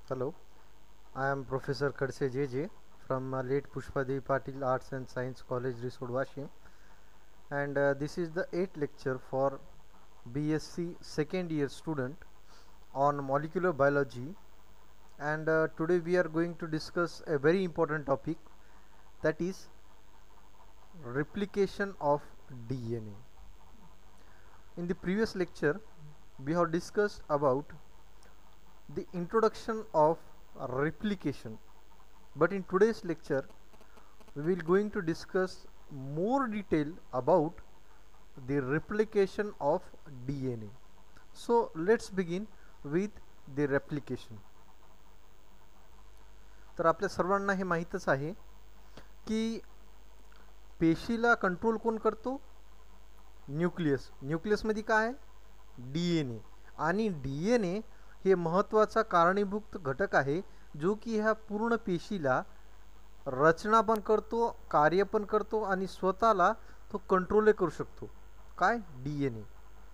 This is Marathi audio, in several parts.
Hello, I am Professor Kadse JJ from late Pushpadevi Patil Arts and Science College, Risod, Washim, and this is the 8th lecture for BSc second year student on molecular biology. And today we are going to discuss a very important topic, that is replication of DNA. In the previous lecture, we have discussed about the introduction of replication, but in today's lecture we will going to discuss more detail about the replication of DNA. So let's begin with the replication. तर आपल्या सर्वांना हे माहीतच आहे की पेशीला कंट्रोल कोण करतो? न्यूक्लियस. न्यूक्लियसमध्ये काय आहे? DNA. आणि DNA हे महत्त्वाचा कारणीभूत घटक आहे जो की ह्या पूर्ण पेशीला रचना पण करतो, कार्य पण करतो आणि स्वतःला तो कंट्रोल करू शकतो. काय? DNA.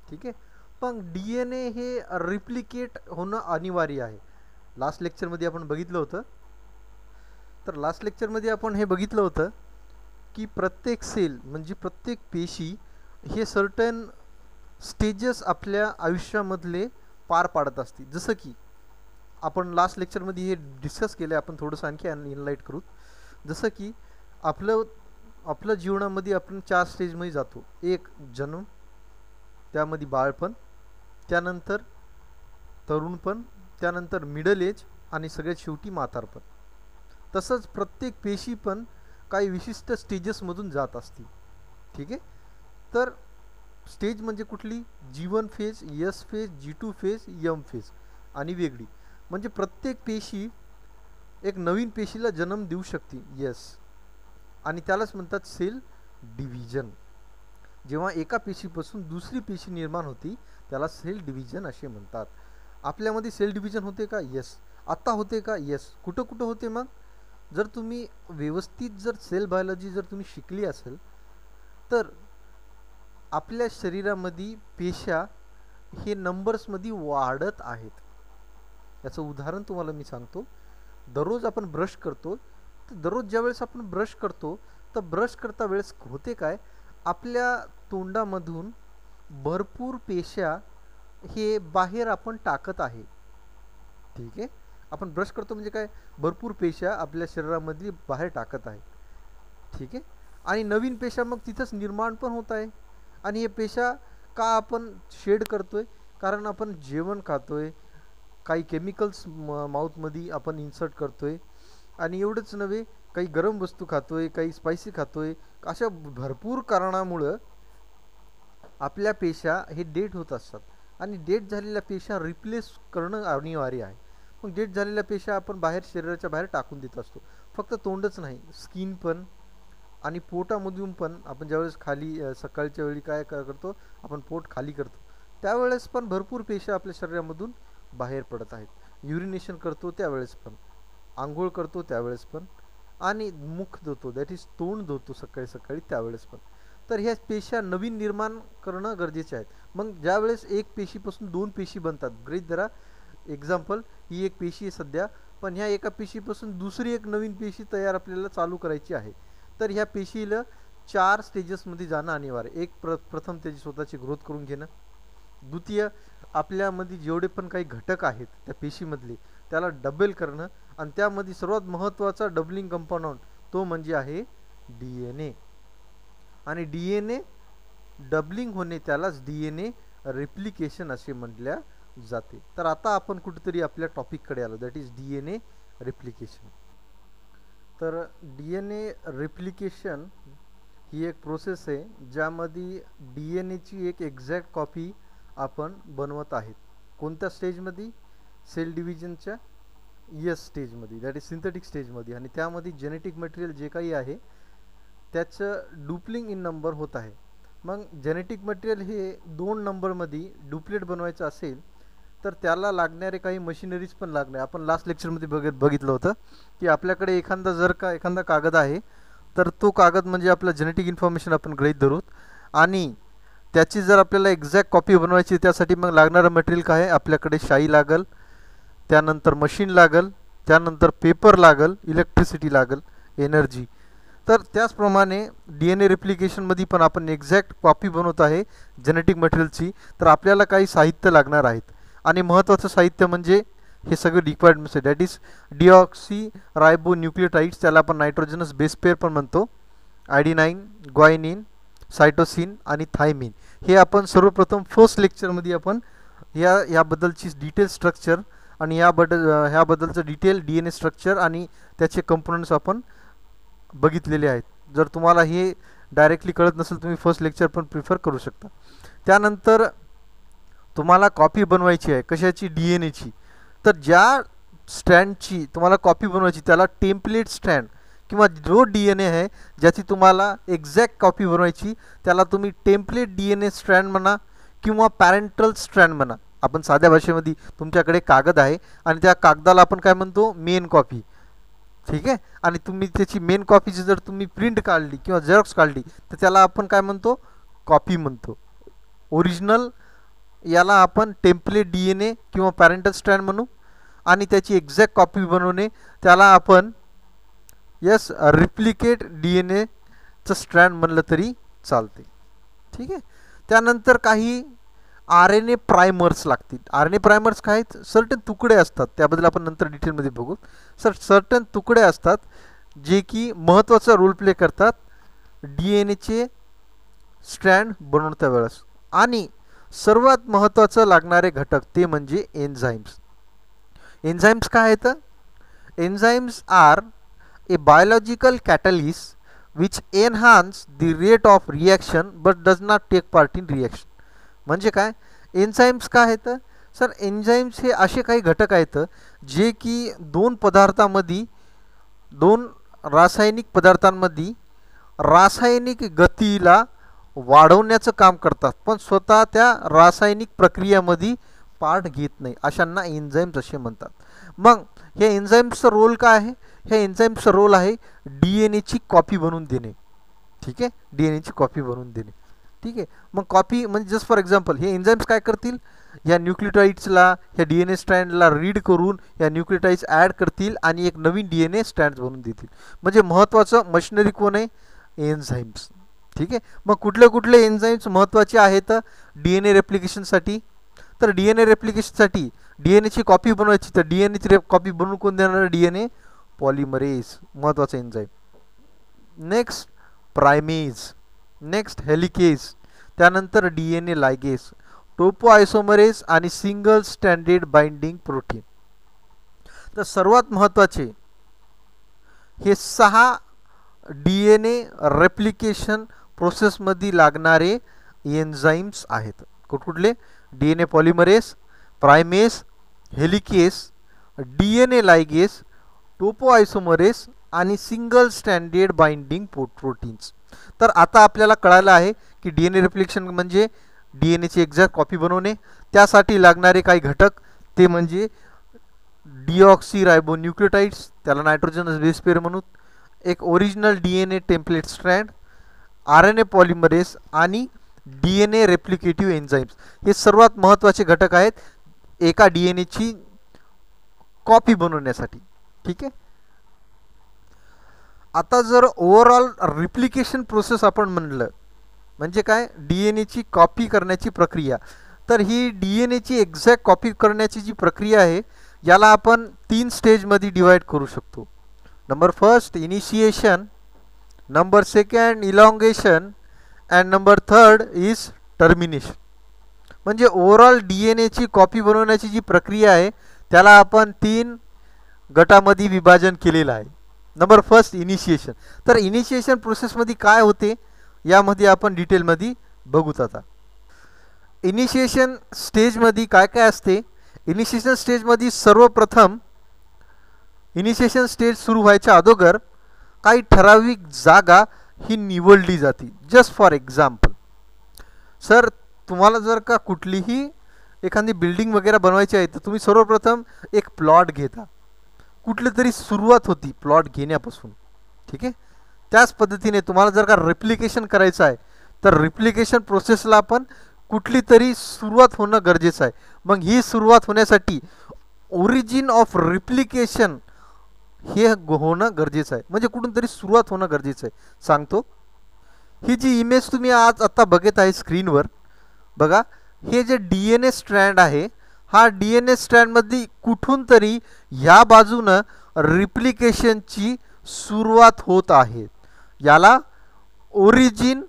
ठीक आहे. पण DNA हे रिप्लिकेट होणं अनिवार्य आहे. लास्ट लेक्चरमध्ये आपण बघितलं होतं. तर लास्ट लेक्चरमध्ये आपण हे बघितलं होतं की प्रत्येक सेल म्हणजे प्रत्येक पेशी हे सर्टन स्टेजेस आपल्या आयुष्यामधले पार पाडत असते. जसं की आपण लास्ट लेक्चरमध्ये हे डिस्कस केलं, आपण थोडंसं आणखी इनलाइट करू. जसं की आपलं जीवनामध्ये आपण 4 स्टेजमध्ये जातो. एक जन्म, त्यामध्ये बाळपण, त्यानंतर तरुणपण, त्यानंतर मिडल एज आणि सगळ्यात शेवटी म्हातारपण. तसंच प्रत्येक पेशी पण काही विशिष्ट स्टेजेसमधून जात असते. ठीक आहे. तर स्टेज म्हणजे कुठली? G1 phase, S phase, G2 phase, M phase आणि वेगळी. म्हणजे प्रत्येक पेशी एक नवीन पेशीला जन्म देऊ शकते. यस. आणि त्यालाच म्हणतात सेल डिव्हिजन. जेव्हा एका पेशीपासून दुसरी पेशी निर्माण होती त्याला सेल डिव्हिजन असे म्हणतात. आपल्यामध्ये सेल डिव्हिजन होते का? यस. आता होते का? यस. कुठं कुठं होते? मग जर तुम्ही व्यवस्थित जर सेल बायोलॉजी जर तुम्ही शिकली असेल तर आपल्या शरीरामध्ये पेशा हे नंबर्समध्ये वाढत आहेत. याचं उदाहरण तुम्हाला मी सांगतो. दररोज आपण ब्रश करतो, तर दररोज ज्यावेळेस आपण ब्रश करतो तर ब्रश करता वेळेस होते काय? आपल्या तोंडामधून भरपूर पेशा हे बाहेर आपण टाकत आहे. ठीक आहे. आपण ब्रश करतो म्हणजे काय? भरपूर पेशा आपल्या शरीरामधली बाहेर टाकत आहे. ठीक आहे. आणि नवीन पेशा मग तिथंच निर्माण पण होत आहे. आणि हे पेशा का आपण शेड करतोय? कारण आपण जेवण खातोय, काही केमिकल्स माउथमध्ये आपण इन्सर्ट करतोय. आणि एवढंच नव्हे, काही गरम वस्तू खातोय, काही स्पायसी खातोय. अशा भरपूर कारणामुळं आपल्या पेशा हे डेड होत असतात. आणि डेड झालेल्या पेशा रिप्लेस करणं अनिवार्य आहे. मग डेड झालेल्या पेशा आपण बाहेर शरीराच्या बाहेर टाकून देत असतो. फक्त तोंडच नाही, स्किन पण आणि पोटामधून पण. आपण ज्यावेळेस खाली सकाळच्या वेळी काय करतो, आपण पोट खाली करतो, त्यावेळेस पण भरपूर पेशा आपल्या शरीरामधून बाहेर पडत आहेत. युरिनेशन करतो त्यावेळेस पण, आंघोळ करतो त्यावेळेस पण, आणि मुख धुतो, दॅट इज तोंड धुतो सकाळी सकाळी त्यावेळेस पण. तर ह्या पेशा नवीन निर्माण करणं गरजेचे आहेत. मग ज्यावेळेस एक पेशीपासून 2 पेशी बनतात. गृहीत धरा एक्झाम्पल, ही एक पेशी आहे सध्या, पण ह्या एका पेशीपासून दुसरी एक नवीन पेशी तयार आपल्याला चालू करायची आहे. तर ह्या पेशीला 4 स्टेजेसमध्ये जाणं अनिवार्य. एक प्रथम त्याची स्वतःची ग्रोथ करून घेणं. द्वितीय, आपल्यामध्ये जेवढे पण काही घटक आहेत त्या पेशीमधले त्याला डबल करणं. आणि त्यामध्ये सर्वात महत्त्वाचा डबलिंग कंपाऊंड तो म्हणजे आहे DNA. आणि DNA डबलिंग होणे त्यालाच DNA रिप्लिकेशन असे म्हटल्या जाते. तर आता आपण कुठेतरी आपल्या टॉपिककडे आलो, दॅट इज DNA रिप्लिकेशन. तर DNA रिप्लिकेशन ही एक प्रोसेस आहे ज्यामध्ये DNAची एक एक्झॅक्ट कॉपी आपण बनवत आहेत. कोणत्या स्टेजमध्ये? सेल डिव्हिजनच्या यस स्टेजमध्ये, दॅट इज सिंथेटिक स्टेजमध्ये. आणि त्यामध्ये जेनेटिक मटेरियल जे काही आहे त्याचं डुप्लिंग इन नंबर होत आहे. मग जेनेटिक मटेरियल हे 2 नंबरमध्ये डुप्लेट बनवायचं असेल तर त्याला लागणारे काही मशिनरीज पण लागणार. आपण लास्ट लेक्चरमध्ये बघितलं होतं की आपल्याकडे एखादा कागद आहे, तर तो कागद म्हणजे आपलं जेनेटिक इन्फॉर्मेशन आपण गृहीत धरू. आणि त्याची जर आपल्याला एक्झॅक्ट कॉपी बनवायची त्यासाठी मग लागणारं मटेरियल काय आहे? आपल्याकडे शाई लागल, त्यानंतर मशीन लागल, त्यानंतर पेपर लागल, इलेक्ट्रिसिटी लागल, एनर्जी. तर त्याचप्रमाणे डी एन ए रेप्लिकेशनमध्ये पण आपण एक्झॅक्ट कॉपी बनवत आहे जेनेटिक मटेरियलची, तर आपल्याला काही साहित्य लागणार आहेत. आणि महत्त्वाचं साहित्य म्हणजे हे सगळे रिक्वायर्डमेंट्स आहे, that is deoxy ribo nucleotides, त्याला आपण नायट्रोजनस बेस पेअर पण म्हणतो, आयडिनाइन, ग्वायनिन, सायटोसिन आणि थायमिन. हे आपण सर्वप्रथम फर्स्ट लेक्चरमध्ये आपण याबद्दलची डिटेल स्ट्रक्चर आणि ह्याबद्दलचं detail D N A structure आणि त्याचे कंपोनंट्स आपण बघितलेले आहेत. जर तुम्हाला हे डायरेक्टली कळत नसेल तुम्ही फर्स्ट लेक्चर पण प्रिफर करू शकता. त्यानंतर तुम्हाला कॉपी बनवायची आहे कशाची, डी एन एची. तर ज्या स्ट्रँडची तुम्हाला कॉपी बनवायची त्याला टेम्पलेट स्ट्रँड किंवा जो डी एन ए आहे ज्याची तुम्हाला एक्झॅक्ट कॉपी बनवायची त्याला तुम्ही template D N A strand म्हणा किंवा पॅरेंटल स्ट्रँड म्हणा. आपण साध्या भाषेमध्ये तुमच्याकडे कागद आहे आणि त्या कागदाला आपण काय म्हणतो, मेन कॉपी. ठीक आहे. आणि तुम्ही त्याची मेन कॉपीची जर तुम्ही प्रिंट काढली किंवा झेरॉक्स काढली तर त्याला आपण काय म्हणतो, कॉपी म्हणतो. ओरिजिनल याला आपण टेम्पलेट डी एन ए किंवा पॅरेंटल स्ट्रँड म्हणू. आणि त्याची एक्झॅक्ट कॉपी बनवणे त्याला आपण रिप्लिकेट डी एन एचं स्ट्रँड म्हणलं तरी चालते. ठीक आहे. त्यानंतर काही आर एन ए प्रायमर्स लागतील. आर एन ए प्रायमर्स काय आहेत, सर्टन तुकडे असतात, त्याबद्दल आपण नंतर डिटेलमध्ये बघू. सर्टन तुकडे असतात जे की महत्त्वाचा रोल प्ले करतात डी एन एचे स्ट्रँड बनवत्या वेळेस. आणि सर्वात महत्त्वाचं लागणारे घटक ते म्हणजे एन्झाईम्स. एन्झाईम्स काय आहेत, enzymes are a biological catalyst which enhance the rate of reaction but does not take part in reaction. म्हणजे काय, एन्झाईम्स काय आहेत सर, एन्झाईम्स हे असे काही घटक आहेत जे की दोन रासायनिक पदार्थांमध्ये रासायनिक गतीला वाढवण्याचं काम करतात पण स्वतः त्या रासायनिक प्रक्रियामध्ये पार्ट घेत नाही, अशांना एन्झाईम्स असे म्हणतात. मग हे एन्झाईम्सचा रोल काय आहे, ह्या एन्झाईम्सचा रोल आहे डी एन एची कॉपी बनवून देणे. ठीक आहे, डी एन एची कॉपी बनवून देणे. ठीक आहे. मग कॉपी म्हणजे जस्ट फॉर एक्झाम्पल हे एन्झाईम्स काय करतील, ह्या न्यूक्लियोटाइड्सला ह्या डी एन ए स्ट्रँडला रीड करून ह्या न्यूक्लियोटाइड्स ॲड करतील आणि एक नवीन डी एन ए स्ट्रँड बनवून देतील. म्हणजे महत्त्वाचं मशिनरी कोण आहे, एन्झाईम्स. ठीक आहे. मग कुठले एन्झाईम्स महत्त्वाचे आहेत डी एन ए रेप्लिकेशनसाठी, तर डी एन ए रेप्लिकेशनसाठी डी एन एची कॉपी बनवायची तर डी एन एची कॉपी बनवून कोण देणार, डी एन ए पॉलिमरेज, महत्त्वाचं enzyme. Next primase, next helicase, त्यानंतर D N A ligase, topoisomerase आणि सिंगल स्टँडर्ड बाइंडिंग प्रोटीन. तर सर्वात महत्त्वाचे हे 6 डी एन ए रेप्लिकेशन प्रोसेसमध्ये लागणारे एन्झाईम्स आहेत. कुठले, D N A polymerase, primase, helicase, D N A ligase, topoisomerase आणि सिंगल स्टँडर्ड बाइंडिंग प्रोटीन्स. तर आता आपल्याला कळालं आहे की डी एन ए रेप्लिकेशन म्हणजे डी एन एची एक्झॅक्ट कॉपी बनवणे. त्यासाठी लागणारे काही घटक ते म्हणजे डिऑक्सी रायबो न्यूक्लियोटाइड्स, त्याला नायट्रोजनस बेस पेअर म्हणू, एक original D N A template strand, R N A polymerase आणि D N A replicative enzymes. हे सर्वात महत्त्वाचे घटक आहेत एका डी एन एची कॉपी बनवण्यासाठी. ठीक आहे. आता जर ओव्हरऑल रिप्लिकेशन प्रोसेस आपण म्हणलं म्हणजे काय, डी एन एची कॉपी करण्याची प्रक्रिया, तर ही डी एन एची एक्झॅक्ट कॉपी करण्याची जी प्रक्रिया आहे याला आपण 3 स्टेजमध्ये डिवाइड करू शकतो. Number first initiation, number second elongation and number third is termination. म्हणजे ओव्हरऑल डी एन एची कॉपी बनवण्याची जी प्रक्रिया आहे त्याला आपण 3 गटामध्ये विभाजन केलेलं आहे. Number first initiation. तर इनिशिएशन प्रोसेसमध्ये काय होते यामध्ये आपण डिटेलमध्ये बघूत. आता इनिशिएशन स्टेजमध्ये काय काय असते, इनिशिएशन स्टेजमध्ये सर्वप्रथम इनिशिएशन स्टेज सुरू व्हायच्या अगोदर काही ठराविक जागा ही निवडली जाते. जस्ट फॉर एक्झाम्पल सर, तुम्हाला जर का कुठलीही एखादी बिल्डिंग वगैरे बनवायची आहे तर तुम्ही सर्वप्रथम एक प्लॉट घेता, कुठली तरी सुरुवात होती प्लॉट घेण्यापासून. ठीक आहे. त्याच पद्धतीने तुम्हाला जर का रेप्लिकेशन करायचं आहे तर रेप्लिकेशन प्रोसेसला पण कुठली तरी सुरुवात होणं गरजेचं आहे. मग ही सुरुवात होण्यासाठी ओरिजिन ऑफ रिप्लिकेशन हे होणं गरजेचं आहे, म्हणजे कुठून तरी सुरुवात होणं गरजेचं आहे. सांगतो, ही जी इमेज तुम्ही आज आता बघत आहे स्क्रीनवर बघा, हे जे डी एन ए स्ट्रँड आहे, हा डी एन ए स्ट्रँडमध्ये कुठून तरी ह्या बाजूनं रिप्लिकेशनची सुरुवात होत आहे. याला ओरिजिन,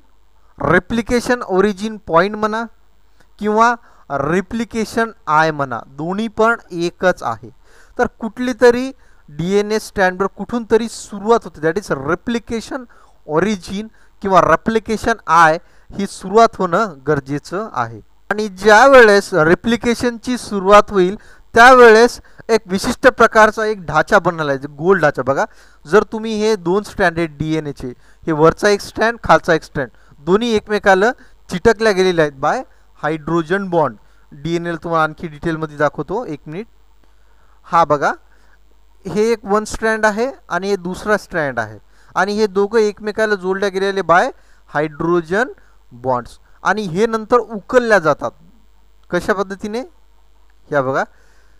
रेप्लिकेशन ओरिजिन पॉईंट म्हणा किंवा रिप्लिकेशन आय म्हणा, दोन्ही पण एकच आहे. तर कुठली तरी डी एन ए स्ट्रँडवर कुठून तरी सुरुवात होते, दॅट इज रेप्लिकेशन ओरिजिन किंवा रेप्लिकेशन आय, ही सुरुवात होणं गरजेचं आहे. आणि ज्या वेळेस रेप्लिकेशनची सुरुवात होईल त्यावेळेस एक विशिष्ट प्रकारचा एक ढाचा बनला आहे, गोल ढाचा. बघा, जर तुम्ही हे दोन स्ट्रँड आहेत डी एन एचे, हे वरचा एक स्ट्रँड, खालचा एक स्ट्रँड, दोन्ही एकमेकाला चिटकल्या गेलेल्या आहेत by hydrogen bond. D N एला तुम्हाला आणखी डिटेलमध्ये दाखवतो, एक मिनिट. हा बघा, हे एक वन स्ट्रँड आहे आणि हे दुसरा स्ट्रँड आहे, आणि हे दोघं एकमेकाला जोडल्या गेलेले बाय हायड्रोजन बॉन्ड्स, आणि हे नंतर उकलल्या जातात. कशा पद्धतीने? ह्या बघा,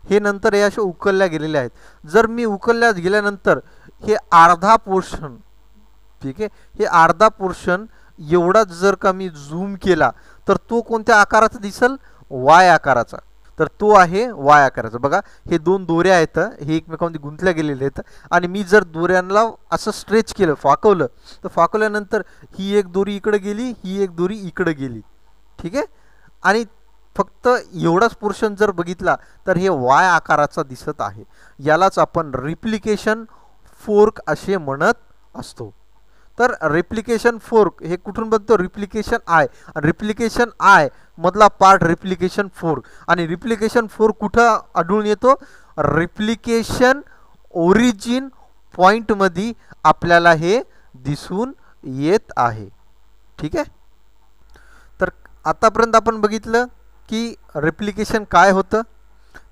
हे नंतर हे असे उकलल्या गेलेले आहेत. जर मी उकलल्या गेल्यानंतर हे अर्धा पोर्शन, ठीक आहे, हे अर्धा पोर्शन एवढाच जर का मी झूम केला तर तो कोणत्या आकाराचा दिसल? वाय आकाराचा. तर तो आहे वाय आकाराचा. बघा, हे दोन दोऱ्या आहेत, हे एकमेकांमध्ये गुंतल्या गेलेले आहेत, आणि मी जर दोऱ्यांना असं स्ट्रेच केलं, फाकवलं, तर फाकवल्यानंतर ही एक दोरी इकडे गेली, ही एक दोरी इकडे गेली, ठीक आहे. आणि फक्त एवढाच पोर्शन जर बघितला तर हे वाय आकाराचा दिसत आहे. यालाच आपण रिप्लिकेशन फोर्क असे म्हणत असतो. तर रेप्लिकेशन फोर्क हे कुठून बनतो? Replication I. रिप्लिकेशन आय मधला पार्ट रिप्लिकेशन फोर्क. आणि रिप्लिकेशन फोर्क कुठं आढळून येतो? रिप्लिकेशन ओरिजिन पॉईंटमध्ये आपल्याला हे दिसून येत आहे, ठीक आहे. तर आतापर्यंत आपण बघितलं की रेप्लिकेशन काय होतं,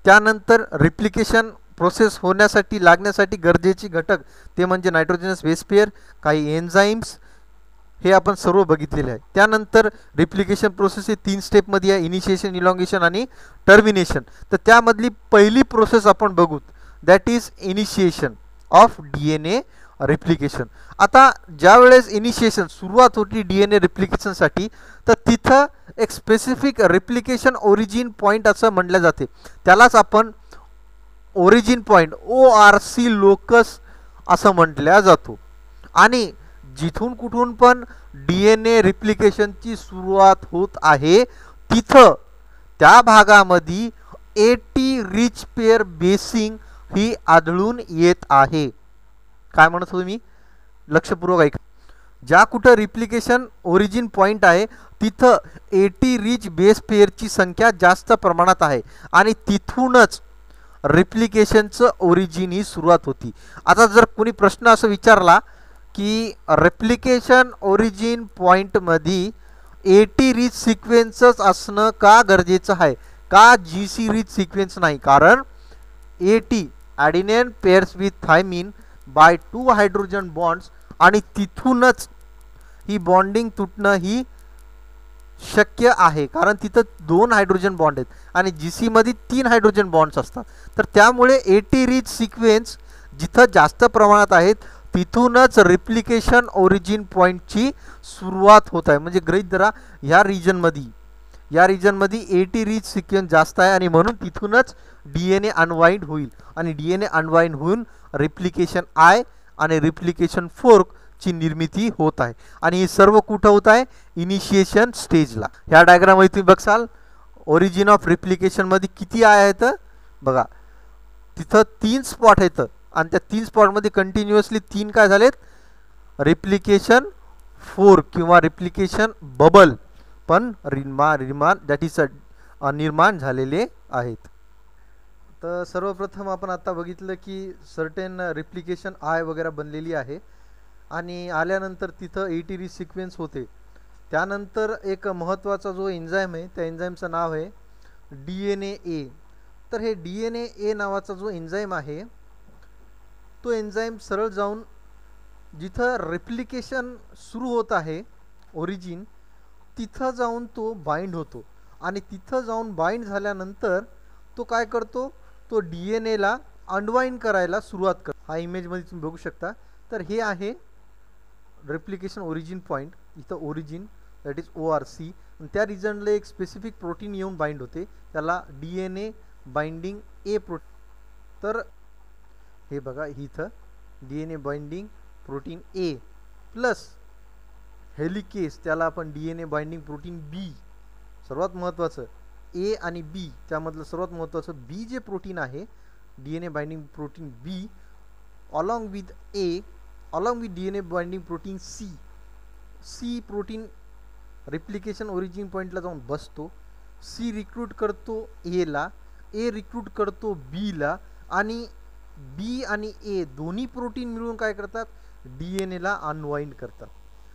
त्यानंतर रेप्लिकेशन प्रोसेस होण्यासाठी लागण्यासाठी गरजेचे घटक ते म्हणजे नायट्रोजनस बेस पेअर, काही एन्झाईम्स, हे आपण सर्व बघितलेले आहे. त्यानंतर रेप्लिकेशन प्रोसेस हे 3 स्टेपमध्ये आहे, इनिशिएशन, इलॉंगेशन आणि टर्मिनेशन. तर त्यामधली पहिली प्रोसेस आपण बघू, that is initiation of D N A replication. आता ज्या वेळेस इनिशिएशन सुरुवात होती डी एन ए रेप्लिकेशनसाठी, तर तिथं एक स्पेसिफिक रेप्लिकेशन ओरिजिन पॉईंट असं म्हटलं जाते. त्यालाच आपण ओरिजिन पॉईंट ORC लोकस असं म्हटल्या जातो. आणि जिथून कुठून पण डी एन ए रेप्लिकेशनची सुरुवात होत आहे तिथं त्या भागामध्ये AT रिच पेअर बेसिंग ही आढळून येत आहे. काय म्हणत होतो मी? लक्षपूर्वक ऐका. ज्या कुठं रिप्लिकेशन ओरिजिन पॉईंट आहे तिथं AT रिच बेस पेअरची संख्या जास्त प्रमाणात आहे, आणि तिथूनच रेप्लिकेशनचं ओरिजिन ही सुरुवात होती. आता जर कोणी प्रश्न असं विचारला की रेप्लिकेशन ओरिजिन पॉईंटमध्ये AT रिच सिक्वेन्सच असणं का गरजेचं आहे, का GC रिच सिक्वेन्स नाही? कारण AT adenine pairs with thymine by 2 hydrogen bonds, आणि तिथूनच ही बॉन्डिंग तुटणं ही शक्य आहे, कारण तिथं 2 हायड्रोजन बॉन्ड आहेत आणि GC मध्ये 3 हायड्रोजन बॉन्ड्स असतात. तर त्यामुळे AT रिच सिक्वेन्स जिथं जास्त प्रमाणात आहेत तिथूनच रेप्लिकेशन ओरिजिन पॉईंटची सुरुवात होत आहे. म्हणजे गृहीत धरा या रिजनमध्ये AT रिच सिक्वेन्स जास्त आहे, आणि म्हणून तिथूनच DNA अनवाइंड होईल, आणि DNA अनवाइंड होऊन रेप्लिकेशन आय आणि रेप्लिकेशन फोर्क ची निर्मिती होत आहे. आणि हे सर्व कुठं होत आहे? इनिशिएशन स्टेजला. ह्या डायग्राममध्ये तुम्ही बघसाल ओरिजिन ऑफ रेप्लिकेशन मध्ये किती आय आहेत बघा, तिथं 3 स्पॉट आहेत, आणि त्या 3 स्पॉटमध्ये कंटिन्युअसली 3 काय झालेत? रेप्लिकेशन फोर्क किंवा रेप्लिकेशन बबल पण दॅट इज निर्माण झालेले आहेत. तर सर्वप्रथम आपण आता बघितलं की सर्टेन रेप्लिकेशन आय वगैरे बनलेली आहे, आणि आल्यानंतर तिथं AT रिच सिक्वेन्स होते. त्यानंतर एक महत्त्वाचा जो एन्झाईम आहे त्या एन्झाईमचं नाव आहे DNA. तर हे DNA नावाचा जो एन्झाईम आहे तो एन्झाईम सरळ जाऊन जिथं रेप्लिकेशन सुरू होत आहे ओरिजिन, तिथं जाऊन तो बाइंड होतो, आणि तिथं जाऊन बाइंड झाल्यानंतर तो काय करतो? तो डी एन एला अनवाइंड करायला सुरुवात कर. हा इमेजमध्ये तुम्ही बघू शकता. तर हे आहे रेप्लिकेशन ओरिजिन पॉईंट. इथं ओरिजिन दॅट इज ORC. त्या रिजनला एक स्पेसिफिक प्रोटीन येऊन बाइंड होते, त्याला DNA बाइंडिंग ए प्रोटीन. तर हे बघा इथं DNA binding protein A plus helicase, त्याला आपण DNA बाइंडिंग प्रोटीन बी. सर्वात महत्त्वाचं ए आणि बी, त्यामधलं सर्वात महत्त्वाचं बी जे प्रोटीन आहे DNA binding protein B along with A along with DNA binding protein C. C protein replication origin पॉईंटला जाऊन बसतो. सी रिक्रूट करतो एला, ए रिक्रूट करतो बीला, आणि बी आणि ए दोन्ही प्रोटीन मिळून काय करतात, DNAला अनवाइंड करतात.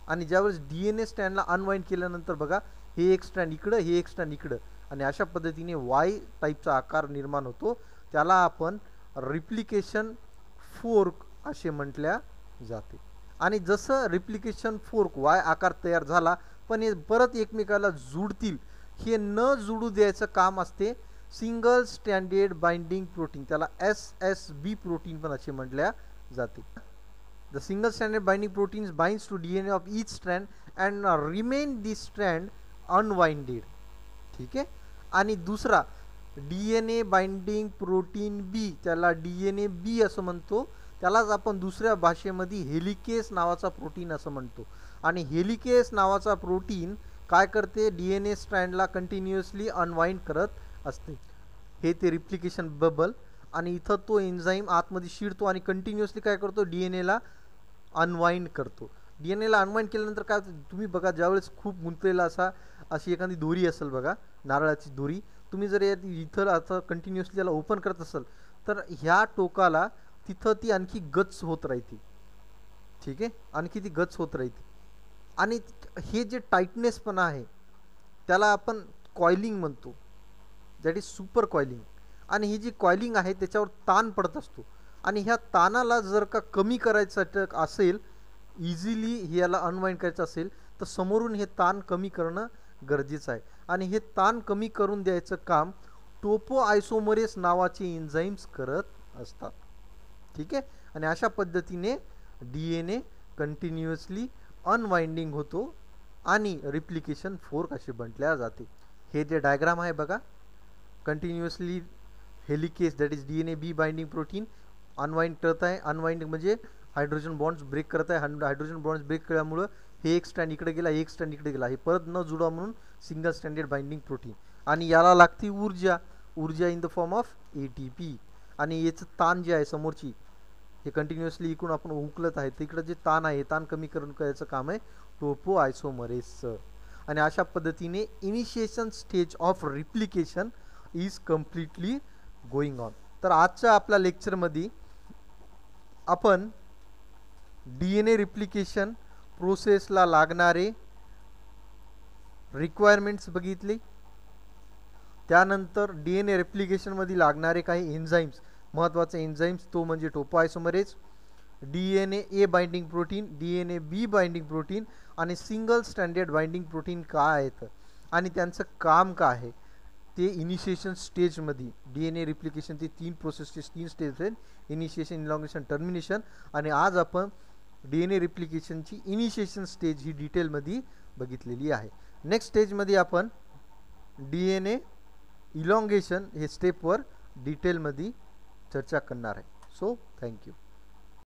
आणि ज्यावेळेस DNA स्ट्रँडला अनवाइंड केल्यानंतर बघा हे एक स्ट्रँड इकडं, हे एक स्ट्रँड इकडं, आणि अशा पद्धतीने वाय टाईपचा आकार निर्माण होतो. त्याला आपण रिप्लिकेशन फोर्क असे म्हटल्या जाते. आणि जसं रिप्लिकेशन फोर्क वाय आकार तयार झाला, पण हे परत एकमेकाला जुडतील, हे न जुडू द्यायचं काम असते सिंगल स्टँडर्ड बाइंडिंग प्रोटीन, त्याला SSB प्रोटीन पण असे म्हटल्या जाते. The single standard binding proteins binds to DNA of each strand and remain this strand unwinded. ठीक आहे. आणि दुसरा DNA बाइंडिंग प्रोटीन बी, त्याला DNA बी असं म्हणतो. त्यालाच आपण दुसऱ्या भाषेमध्ये हेलिकेस नावाचा प्रोटीन असं म्हणतो. आणि हेलिकेस नावाचा प्रोटीन काय करते, DNA स्ट्रँडला कंटिन्युअसली अनवाइंड करत असते. हे ते रिप्लिकेशन बबल. आणि इथं तो एन्झाईम आतमध्ये शिरतो आणि कंटिन्युअसली काय करतो, DNAला अनवाइंड करतो. DNAला अनवाइंड केल्यानंतर काय तुम्ही बघा, ज्यावेळेस खूप गुंतलेला अशी एखादी दोरी असेल बघा, नारळाची दोरी, तुम्ही जर इथं आता कंटिन्युअसली याला ओपन करत असाल तर ह्या टोकाला तिथं ती आणखी गच्च होत राहते. ठीक आहे, आणखी ती गच्च होत राहते. आणि हे जे टाईटनेस पण आहे त्याला आपण कॉइलिंग म्हणतो, दॅट इज सुपर कॉइलिंग. आणि ही जी कॉइलिंग आहे त्याच्यावर ताण पडत असतो. आणि ह्या ताणाला जर का कमी करायचं असेल, इझिली याला अनवाइंड करायचं असेल, तर समोरून हे ताण कमी करणं गरजेचं आहे. आणि हे ताण कमी करून द्यायचं काम टोपोआयसोमरेस नावाचे एन्झाईम्स करत असतात. ठीक आहे. आणि अशा पद्धतीने DNA कंटिन्युअसली अनवाइंडिंग होतो आणि रिप्लिकेशन फोर्क असे म्हटल्या जाते. हे जे डायग्राम आहे बघा, continuously helicase that is DNA B binding protein unwind करत आहे. अनवाइंड म्हणजे हायड्रोजन बॉन्ड्स ब्रेक करत आहे. हायड्रोजन बॉन्ड्स ब्रेक केल्यामुळं हे एक स्टँड इकडे गेला, एक स्टँड इकडे गेला, हे परत न जुडा म्हणून सिंगल स्टँडर्ड बाइंडिंग प्रोटीन. आणि याला लागते ऊर्जा, ऊर्जा in the form of ATP. आणि याचं ताण जे आहे समोरची, हे कंटिन्युअसली इकडून आपण उकलत आहे, तिकडं जे ताण आहे ताण कमी करून करायचं काम आहे टोपोआयसोमरेसचं. आणि अशा पद्धतीने initiation stage of replication is completely going on. तर आजच्या आपल्या लेक्चरमध्ये आपण DNA रिप्लिकेशन प्रोसेसला लागणारे रिक्वायरमेंट्स बघितले. त्यानंतर DNA रिप्लिकेशनमध्ये लागणारे काही एन्झाईम्स, महत्त्वाचे एन्झाईम्स, तो म्हणजे टोपोआयसोमरेज, DNA ए बाइंडिंग प्रोटीन, DNA बी बाइंडिंग प्रोटीन आणि सिंगल स्टँडर्ड बाइंडिंग प्रोटीन काय आहेत आणि त्यांचं काम काय आहे ते इनिशिएशन स्टेजमध्ये. DNA रिप्लिकेशनचे 3 प्रोसेसचे 3 स्टेज आहेत, इनिशिएशन, इलॉंगेशन, टर्मिनेशन. आणि आज आपण DNA रिप्लिकेशनची इनिशिएशन स्टेज ही डिटेलमध्ये बघितलेली आहे. नेक्स्ट स्टेजमध्ये आपण DNA इलॉंगेशन हे स्टेपवर डिटेलमध्ये चर्चा करणार आहे. So thank you.